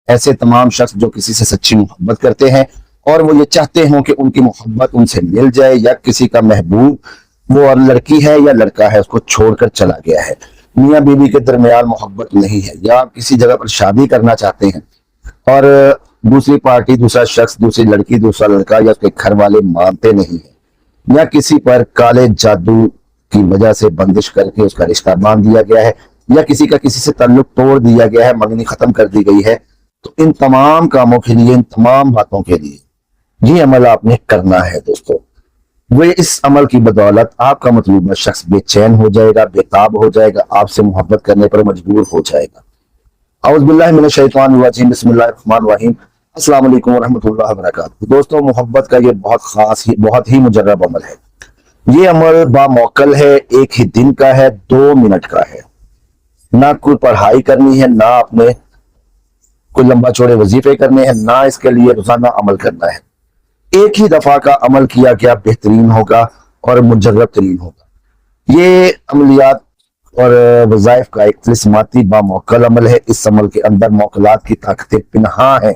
ऐसे तमाम शख्स जो किसी से सच्ची मोहब्बत करते हैं और वो ये चाहते हों कि उनकी मोहब्बत उनसे मिल जाए, या किसी का महबूब वो और लड़की है या लड़का है उसको छोड़कर चला गया है, मियाँ बीवी के दरमियान मोहब्बत नहीं है, या आप किसी जगह पर शादी करना चाहते हैं और दूसरी पार्टी, दूसरा शख्स, दूसरी लड़की, दूसरा लड़का या उसके घर वाले मानते नहीं है, या किसी पर काले जादू की वजह से बंदिश करके उसका रिश्ता बांध दिया गया है, या किसी का किसी से ताल्लुक तोड़ दिया गया है, मंगनी खत्म कर दी गई है, तो इन तमाम कामों के लिए, इन तमाम बातों के लिए ये अमल आपने करना है दोस्तों। वे इस अमल की बदौलत आपका मतलूबा शख्स बेचैन हो जाएगा, बेताब हो जाएगा, आपसे मोहब्बत करने पर मजबूर हो जाएगा। औज़ुबिल्लाहि बिस्मिल्लाहिर्रहमानिर्रहीम। अस्सलाम वालेकुम रहमतुल्लाहि व बरकातहू। दोस्तों, मोहब्बत का ये बहुत खास, बहुत ही मुजर्रब अमल है। ये अमल बामौकल है, एक ही दिन का है, 2 मिनट का है। ना कोई पढ़ाई करनी है, ना आपने कोई लंबा चौड़े वजीफे करने हैं, ना इसके लिए रोजाना अमल करना है। एक ही दफा का अमल किया गया बेहतरीन होगा और मुजर्रब तरीन होगा। ये अमलियात और वज़ाइफ का एक तिस्माती बामौकल अमल है। इस अमल के अंदर मौकलात की ताकतें पिनहा है।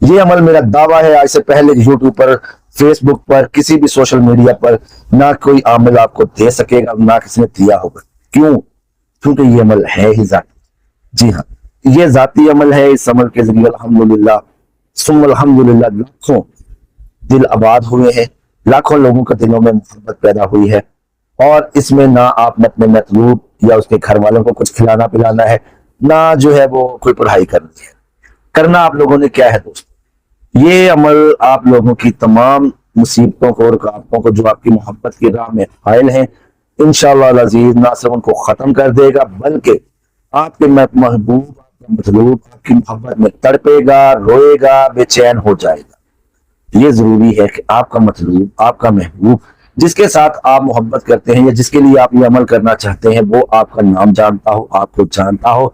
ये अमल मेरा दावा है, आज से पहले यूट्यूब पर, फेसबुक पर, किसी भी सोशल मीडिया पर ना कोई आमिल आपको दे सकेगा, ना किसी ने दिया होगा। क्यों? क्योंकि ये अमल है ही जाती। जी हाँ, ये जाती अमल है। इस अमल के जरिए अल्हम्दुलिल्लाह सुम्मा अल्हम्दुलिल्लाह लाखों दिल आबाद हुए हैं, लाखों लोगों के दिलों में मोहब्बत पैदा हुई है। और इसमें ना आपने अपने मतलूब या उसके घर वालों को कुछ खिलाना पिलाना है, ना जो है वो कोई पढ़ाई करनी है। करना आप लोगों ने क्या है दोस्तों? ये अमल आप लोगों की तमाम मुसीबतों को और रुकावटों को जो आपकी मोहब्बत की राह में हायल हैं, इंशाअल्लाह अज़ीज ना सिर्फ उनको खत्म कर देगा, बल्कि आपके महबूब, आपका मतलूब आपकी मोहब्बत में तड़पेगा, रोएगा, बेचैन हो जाएगा। ये जरूरी है कि आपका मतलूब, आपका महबूब, जिसके साथ आप मोहब्बत करते हैं या जिसके लिए आप ये अमल करना चाहते हैं, वो आपका नाम जानता हो, आपको जानता हो,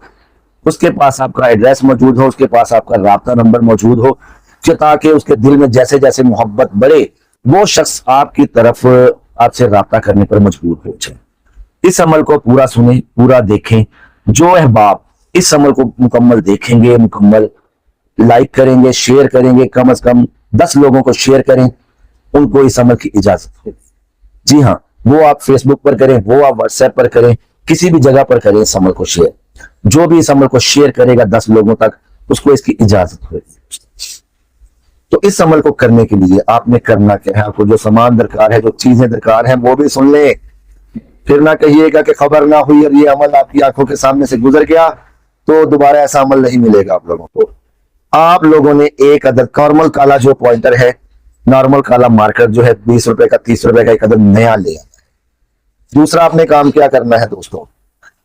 उसके पास आपका एड्रेस मौजूद हो, उसके पास आपका राब्ता नंबर मौजूद हो, ताकि उसके दिल में जैसे जैसे मोहब्बत बढ़े, वो शख्स आपकी तरफ आपसे राब्ता करने पर मजबूर हो जाए। इस अमल को पूरा सुने, पूरा देखें। जो अहबाब इस अमल को मुकम्मल देखेंगे, मुकम्मल लाइक करेंगे, शेयर करेंगे, कम से कम 10 लोगों को शेयर करें, उनको इस अमल की इजाजत होगी। जी हाँ, वो आप फेसबुक पर करें, वो आप व्हाट्सएप पर करें, किसी भी जगह पर करें इस अमल को शेयर। जो भी इस अमल को शेयर करेगा 10 लोगों तक, उसको इसकी इजाजत होगी। तो इस अमल को करने के लिए आपने करना क्या है? आपको जो सामान दरकार है, जो चीजें दरकार हैं, वो भी सुन ले। फिर ना कहिएगा कि खबर ना हुई और ये अमल आपकी आंखों के सामने से गुजर गया, तो दोबारा ऐसा अमल नहीं मिलेगा आप लोगों को। आप लोगों ने एक अदद नॉर्मल काला जो पॉइंटर है, नॉर्मल काला मार्कर जो है 20 रुपए का, 30 रुपए का एक अदद नया ले आना है। दूसरा आपने काम क्या करना है दोस्तों?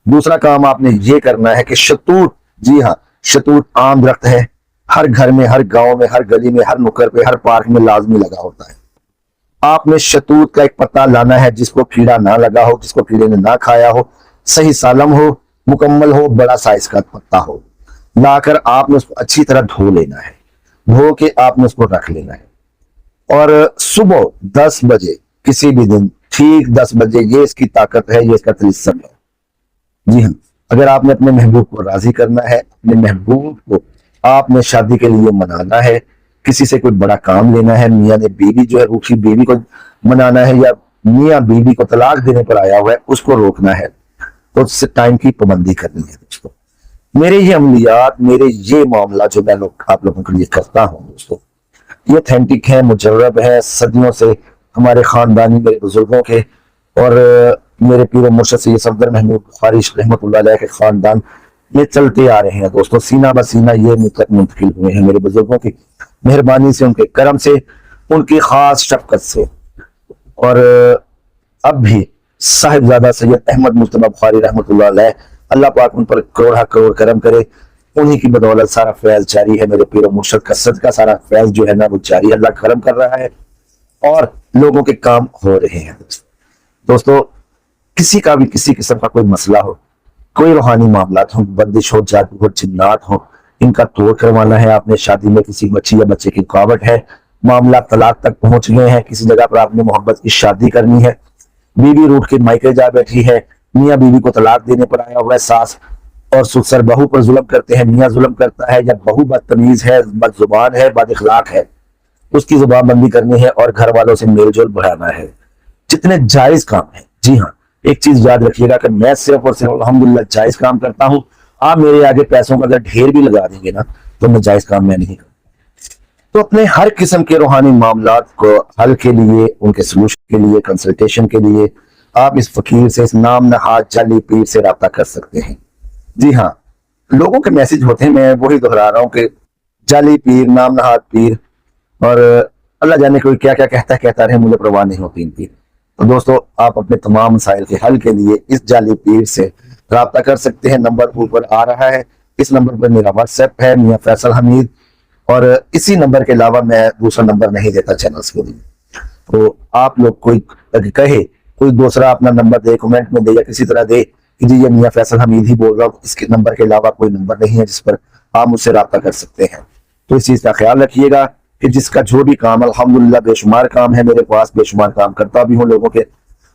दूसरा काम आपने ये करना है कि शतूत, जी हाँ, शतूत आम दरख्त है, हर घर में, हर गांव में, हर गली में, हर नुक्कड़ पे, हर पार्क में लाजमी लगा होता है। आपने शतूत का एक पत्ता लाना है जिसको कीड़ा ना लगा हो, जिसको कीड़े ने ना खाया हो, सही सालम हो, मुकम्मल हो, बड़ा साइज का पत्ता हो। लाकर आपने उसको अच्छी तरह धो लेना है। धो के आपने उसको रख लेना है और सुबह 10 बजे, किसी भी दिन ठीक 10 बजे, ये इसकी ताकत है, ये इसका तिलिस्म है। जी हाँ, अगर आपने अपने महबूब को राजी करना है, अपने महबूब को आपने शादी के लिए मनाना है, किसी से कोई बड़ा काम लेना है, मियाँ ने बीवी जो है रूखी बीवी को मनाना है, या मियाँ बीवी को तलाक देने पर आया हुआ है उसको रोकना है, तो उससे टाइम की पाबंदी करनी है दोस्तों। मेरे ये अमलियात, मेरे ये मामला जो मैं आप लोगों के लिए करता हूँ दोस्तों, ये ऑथेंटिक है, मुजर्रब है, सदियों से हमारे खानदानी, मेरे बुजुर्गों के और मेरे पीर मुर्शिद सैयद सफदर महमूद बुखारी रहमतुल्लाह अलैह के खानदान में चलते आ रहे हैं दोस्तों। सीना बसीना ये मुंतकिल हुए हैं मेरे बुजुर्गों की मेहरबानी से, उनके करम से, उनकी खास शफकत से। और अब भी साहिबजादा सैयद अहमद मुस्तफा बुखारी रहमतुल्लाह अलैह, अल्लाह पाक उन पर करोड़ करोड़ करम करे, उन्हीं की बदौलत सारा फैज जारी है। मेरे पीर मुर्शिद का सदका सारा फैज जो है ना वो जारी, अल्लाह करम कर रहा है और लोगों के काम हो रहे हैं दोस्तों। किसी का भी किसी किस्म का कोई मसला हो, कोई रूहानी मामला हो, बंदिश हो, जादू हो, जिन्नात हो, इनका तोड़ करवाना है आपने, शादी में किसी बच्ची या बच्चे की रुकावट है, मामला तलाक तक पहुंच गए हैं, किसी जगह पर आपने मोहब्बत की शादी करनी है, बीवी रूठ के मायके जा बैठी है, मियाँ बीवी को तलाक देने पर आया हुआ है, सास और सर बहू पर जुल्म करते हैं, मियाँ जुल्म करता है, या बहू बदतमीज है, बदजुबान है, बद इखलाक है, उसकी जुबानबंदी करनी है और घर वालों से मेलजोल बढ़ाना है। जितने जायज काम है, जी हाँ, एक चीज याद रखिएगा कि मैं सिर्फ और सिर्फ अल्हम्दुलिल्लाह जायज काम करता हूँ। आप मेरे आगे पैसों का अगर ढेर भी लगा देंगे ना, तो मैं जायज काम मैं नहीं करता। तो अपने हर किस्म के रूहानी मामलात को हल के लिए, उनके सलूशन के लिए, कंसल्टेशन के लिए आप इस फकीर से, इस नाम नहाद जाली पीर से रब्ता कर सकते हैं। जी हाँ, लोगों के मैसेज होते हैं, मैं वही दोहरा रहा हूँ कि जाली पीर, नाम नहाद पीर, और अल्लाह जाने कोई क्या क्या कहता रहे, मुझे परवाह नहीं होती इनकी। तो दोस्तों, आप अपने तमाम मसाइल के हल के लिए इस जाली पीर से रब्ता कर सकते हैं। नंबर ऊपर आ रहा है, इस नंबर पर मेरा व्हाट्सएप है, मियां फैसल हमीद, और इसी नंबर के अलावा मैं दूसरा नंबर नहीं देता चैनल्स के लिए। तो आप लोग कोई कहे, कोई दूसरा अपना नंबर दे, कमेंट में दे या किसी तरह दे कि जी ये मियां फैसल हमीद ही बोल रहा हूँ, इसके नंबर के अलावा कोई नंबर नहीं है जिस पर आप मुझसे रब्ता कर सकते हैं। तो इस चीज का ख्याल रखिएगा कि जिसका जो भी काम, अल्हम्दुलिल्लाह बेशुमार काम है मेरे पास, बेशुमार काम करता भी हूँ लोगों के,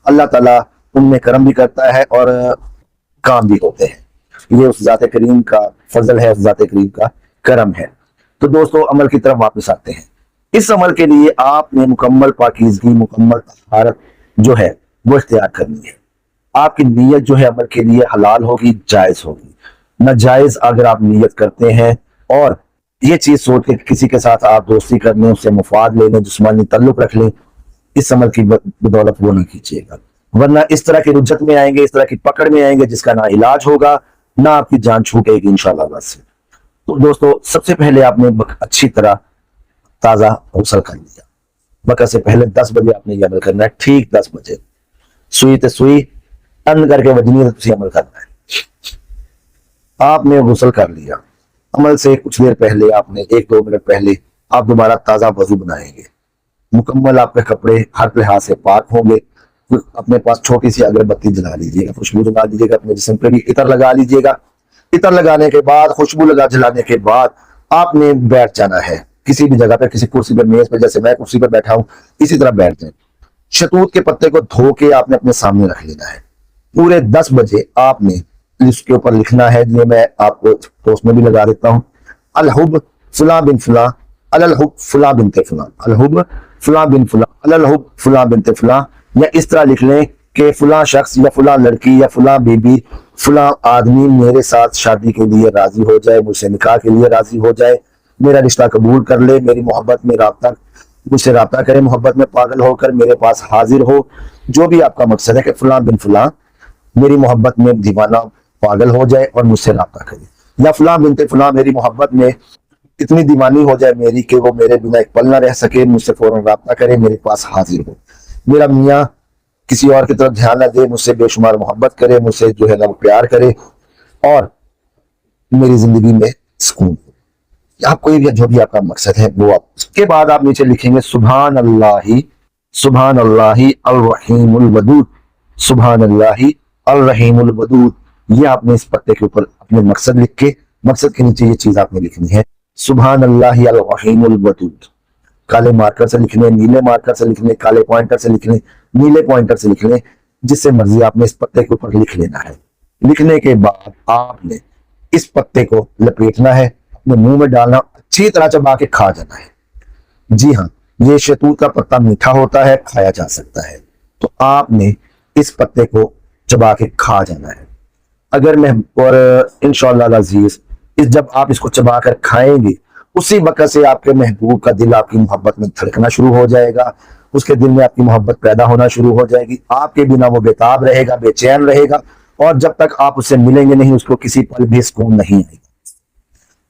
अल्लाह ताला उनमें करम भी करता है और काम भी होते हैं। ये उस जाते करीम का फजल है, उस जाते करीम का करम है। तो दोस्तों, अमल की तरफ वापस आते हैं। इस अमल के लिए आपने मुकम्मल पाकीज़गी, मुकम्मल तहारत जो है वो इख्तियार करनी है। आपकी नीयत जो है अमल के लिए हलाल होगी, जायज होगी। नाजायज अगर आप नीयत करते हैं और ये चीज सोच के किसी के साथ आप दोस्ती कर लें, उससे मुफाद ले लें, जिस्मानी ताल्लुक रख लें, इस अमल की बदौलत वो नहीं कीजिएगा, वरना इस तरह की रुज्जत में आएंगे, इस तरह की पकड़ में आएंगे जिसका ना इलाज होगा, ना आपकी जान छूटेगी इंशाअल्लाह से। तो दोस्तों, सबसे पहले आपने अच्छी तरह ताजा गुस्ल कर लिया। वक़्त से पहले 10 बजे आपने ये अमल करना है, ठीक 10 बजे सुई ते सुई अन करके वजनी अमल करना है। आपने गुस्ल कर लिया, अमल से कुछ देर पहले आपने 1-2 मिनट पहले आप दोबारा ताजा वजू बनाएंगे। मुकम्मल आपके कपड़े हर लिहाज से पाक होंगे। अपने पास छोटी सी अगरबत्ती जला लीजिएगा, खुशबू जला लीजिएगा, अपने जिस्म पे भी इतर लगा लीजिएगा। इतर लगाने के बाद, खुशबू जलाने के बाद आपने बैठ जाना है किसी भी जगह पर, किसी कुर्सी पर, मेज पर, जैसे मैं कुर्सी पर बैठा हूं इसी तरह बैठ जाए। शतूत के पत्ते को धो के आपने अपने सामने रख लेना है। पूरे 10 बजे आपने इसके ऊपर लिखना है, ये मैं आपको पोस्ट में भी लगा देता हूँ, अलहुब फुला बिन फुला अलहुब फुला बिनते फुला, अलहुब फुला बिन फुला अलहुब फुला बिनते फुला, या इस तरह लिख लें कि फुला शख्स या फुला लड़की या फुला बीबी, फुला आदमी मेरे साथ शादी के लिए राजी हो जाए, मुझसे निकाह के लिए राजी हो जाए, मेरा रिश्ता कबूल कर ले, मेरी मोहब्बत में राब्ता, मुझसे राब्ता करे, मोहब्बत में पागल होकर मेरे पास हाजिर हो। जो भी आपका मकसद है कि फुला बिन फुला मेरी मोहब्बत में दीवाना पागल हो जाए और मुझसे राब्ता करे, या फुला बिनते फुला मेरी मोहब्बत में इतनी दीवानी हो जाए मेरी कि वो मेरे बिना एक पल ना रह सके, मुझसे फौरन राब्ता करे, मेरे पास हाजिर हो। मेरा मियाँ किसी और की तरफ ध्यान ना दे, मुझसे बेशुमार मोहब्बत करे, मुझसे जो है ना वो प्यार करे और मेरी जिंदगी में सुकून। आप कोई भी जो भी आपका मकसद है वो आप, उसके बाद आप नीचे लिखेंगे सुभान अल्लाही, सुभान अल्लाही अल रहीमुल वदूद, सुभान अल्लाही अल रहीमुल वदूद। ये आपने इस पत्ते के ऊपर अपने मकसद लिख के, मकसद के नीचे ये चीज आपने लिखनी है, सुभान अल्लाही अल रहीमुल वदूद। काले मार्कर से लिखने, नीले मार्कर से लिखने, काले पॉइंटर से लिखने, नीले पॉइंटर से लिखने, जिससे मर्जी आपने इस पत्ते के ऊपर लिख लेना है। लिखने के बाद आपने इस पत्ते को लपेटना है, अपने मुंह में डालना, अच्छी तरह चबा के खा जाना है। जी हाँ, ये शहतूत का पत्ता मीठा होता है, खाया जा सकता है। तो आपने इस पत्ते को चबा के खा जाना है। अगर मैं और इंशाअल्लाह अजीज, इस जब आप इसको चबा कर खाएंगे, उसी वक्त से आपके महबूब का दिल आपकी मोहब्बत में धड़कना शुरू हो जाएगा, उसके दिल में आपकी मोहब्बत पैदा होना शुरू हो जाएगी। आपके बिना वो बेताब रहेगा, बेचैन रहेगा, और जब तक आप उससे मिलेंगे नहीं, उसको किसी पल भी सुकून नहीं आएगा।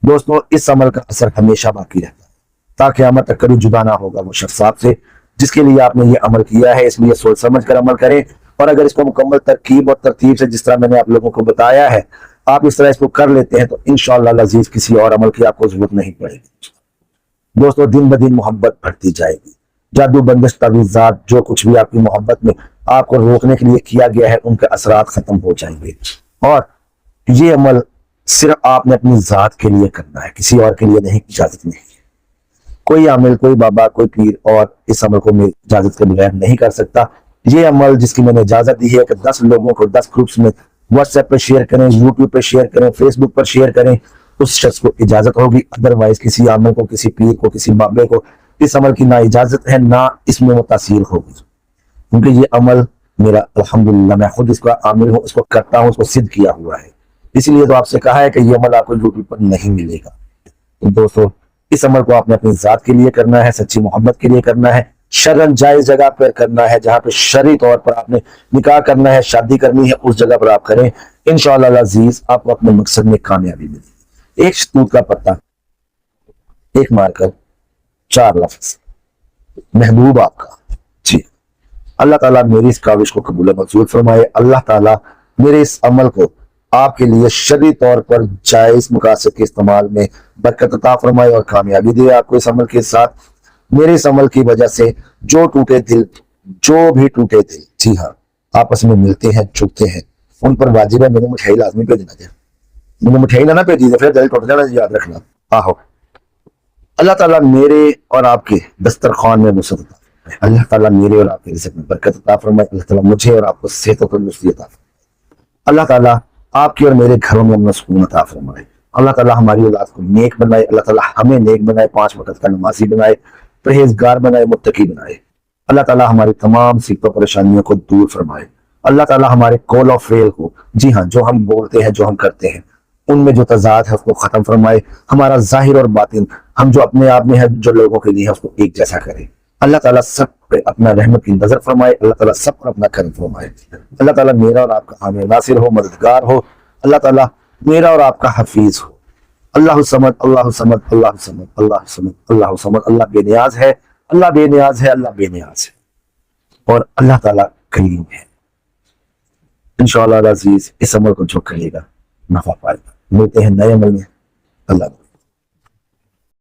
दोस्तों, इस अमल का असर हमेशा बाकी रहता है, ताकि क़यामत तक कभी जुदा ना होगा वो शख्स आपसे जिसके लिए आपने ये अमल किया है। इसलिए सोच समझ कर अमल करें, और अगर इसको मुकम्मल तरकीब और तरतीब से, जिस तरह मैंने आप लोगों को बताया है, आप इस तरह इसको कर लेते हैं, तो इंशाअल्लाह अज़ीज़ किसी और अमल की आपको जरूरत नहीं पड़ेगी। दोस्तों, दिन ब दिन मोहब्बत बढ़ती जाएगी। जादू, बंदिश, तावीज़ात, जो कुछ भी आपकी मोहब्बत में आपको रोकने के लिए किया गया है, उनके असरात खत्म हो जाएंगे। और ये अमल सिर्फ आपने अपनी जात के लिए करना है, किसी और के लिए नहीं, इजाजत नहीं है। कोई आमिल, कोई बाबा, कोई पीर और इस अमल को इजाजत के बगैर नहीं कर सकता। ये अमल जिसकी मैंने इजाजत दी है कि 10 लोगों को 10 ग्रुप्स में व्हाट्सएप पर शेयर करें, यूट्यूब पर शेयर करें, फेसबुक पर शेयर करें, उस शख्स को इजाजत होगी। अदरवाइज किसी आमिल को, किसी पीर को, किसी बाबे को इस अमल की ना इजाजत है, ना इसमें वो तासीर होगी, क्योंकि ये अमल मेरा अल्हम्दुलिल्लाह मैं खुद इसका आमिल हूँ, इसको करता हूँ, इसको सिद्ध किया हुआ है। इसलिए तो आपसे कहा है कि ये अमल आपको यूट्यूब पर नहीं मिलेगा। तो दोस्तों, इस अमल को आपने अपनी जात के लिए करना है, सच्ची मोहब्बत के लिए करना है, शरन जायज जगह पर करना है, जहां पे शरई तौर पर आपने निकाह करना है, शादी करनी है, उस जगह पर आप करें। इंशाअल्लाह अजीज आपको अपने मकसद में कामयाबी मिलेगी। एक शतूत का पत्ता, एक मारकर 4 लफ्ज, महबूब आपका। जी, अल्लाह ताला मेरी इस काविश को कबूल मंजूर फरमाए। अल्लाह ताला मेरे इस अमल को आपके लिए शरई तौर पर जायज मकासद के इस्तेमाल में बरकत अता फरमाए और कामयाबी दे आपको इस अमल के साथ। मेरे इस अमल की वजह से जो टूटे दिल, जो भी टूटे दिल, जी हाँ, आपस में मिलते हैं, छुपते हैं, उन पर वाजिब है मैंने मिठाई लाजमी भेजना चाहिए। मैंने मिठाई ना भेजी फिर दिल टूट जाना, याद रखना। आहो, अल्लाह ताला मेरे और आपके दस्तरखान में वसअत अता फरमाए। अल्लाह ताला मेरे और आपके रिज़्क़ में बरकत अता फरमाए। अल्लाह ताला मुझे और आपको सेहत और तंदुरुस्ती अता फरमाए। अल्लाह ताला आपके और मेरे घरों में अमन सुकून अता फरमाए। अल्लाह ताला हमारी औलाद को नेक बनाए। अल्लाह ताला हमें नेक बनाए, 5 वक्त का नमाजी बनाए, परहेजगार बनाए, मुत्तकी बनाए। अल्लाह ताला हमारी तमाम सिक्कों परेशानियों को दूर फरमाए। अल्लाह ताला हमारे कॉल ऑफ फेल को, जी हाँ, जो हम बोलते हैं, जो हम करते हैं, उनमें जो तजाद है उसको खत्म फरमाए। हमारा जाहिर और बातिन, हम जो अपने आप में है, जो लोगों के लिए है, उसको एक जैसा करे। अल्लाह ताला सब पे अपना रहमत की नजर फरमाए। अल्लाह ताला सब पर अपना करम फरमाए। अल्लाह ताला मेरा और आपका हामी नासिर हो, मददगार हो। अल्लाह ताला मेरा और आपका हफीज हो। अल्लाह समद, अल्लाह समद, अल्लाह समद, अल्लाह समद, अल्लाह समद। अल्लाह बेनियाज है, अल्लाह बेनियाज है, अल्लाह बेनियाज है, और अल्लाह ताला करीम है। इंशाअल्लाह अज़ीज इस अमल को जो करेगा नफा पाएगा। मिलते हैं नए अमल में। अल्लाह।